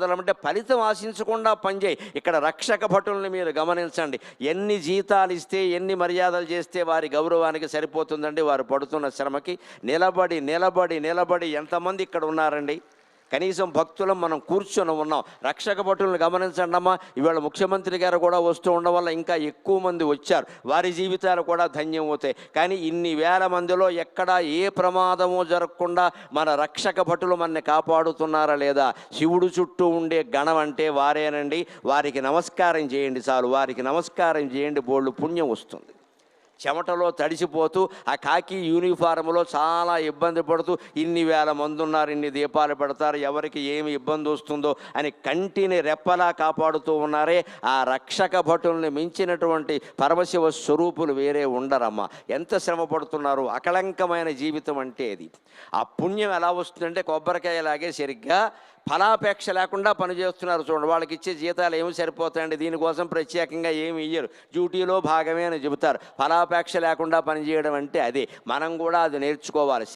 అంటే ఫలితం ఆశించకుండా పనిచేయి. ఇక్కడ రక్షక భటుల్ని మీరు గమనించండి. ఎన్ని జీతాలు ఇస్తే, ఎన్ని మర్యాదలు చేస్తే వారి గౌరవానికి సరిపోతుందండి వారు పడుతున్న శ్రమకి? నిలబడి నిలబడి నిలబడి ఎంతమంది ఇక్కడ ఉన్నారండి? కనీసం భక్తులం మనం కూర్చొని ఉన్నాం. రక్షక భటులను గమనించండి అమ్మా. ఇవాళ ముఖ్యమంత్రి గారు కూడా వస్తూ ఉండడం వల్ల ఇంకా ఎక్కువ మంది వచ్చారు. వారి జీవితాలు కూడా ధన్యం అవుతాయి. కానీ ఇన్ని వేల మందిలో ఎక్కడా ఏ ప్రమాదము జరగకుండా మన రక్షక భటులు మనని కాపాడుతున్నారా లేదా? శివుడు చుట్టూ ఉండే గణం అంటే వారేనండి. వారికి నమస్కారం చేయండి చాలు. వారికి నమస్కారం చేయండి, బోళ్ళు పుణ్యం వస్తుంది. చెమటలో తడిసిపోతూ ఆ కాకి యూనిఫారంలో చాలా ఇబ్బంది పడుతూ ఇన్ని వేల మంది ఉన్నారు, ఇన్ని దీపాలు పెడతారు, ఎవరికి ఏమి ఇబ్బంది వస్తుందో అని కంటిని రెప్పలా కాపాడుతూ ఉన్నారే, ఆ రక్షక భటుల్ని మించినటువంటి పరమశివ స్వరూపులు వేరే ఉండరమ్మా. ఎంత శ్రమ పడుతున్నారు. అకళంకమైన జీవితం అంటే అది. ఆ పుణ్యం ఎలా వస్తుందంటే కొబ్బరికాయలాగే సరిగ్గా ఫలాపేక్ష లేకుండా పనిచేస్తున్నారు చూడండి. వాళ్ళకి ఇచ్చే జీతాలు ఏమి సరిపోతాయండి? దీనికోసం ప్రత్యేకంగా ఏమి ఇయ్యరు. డ్యూటీలో భాగమే అని చెబుతారు. ఫలాపేక్ష లేకుండా పనిచేయడం అంటే అదే. మనం కూడా అది నేర్చుకోవాలి.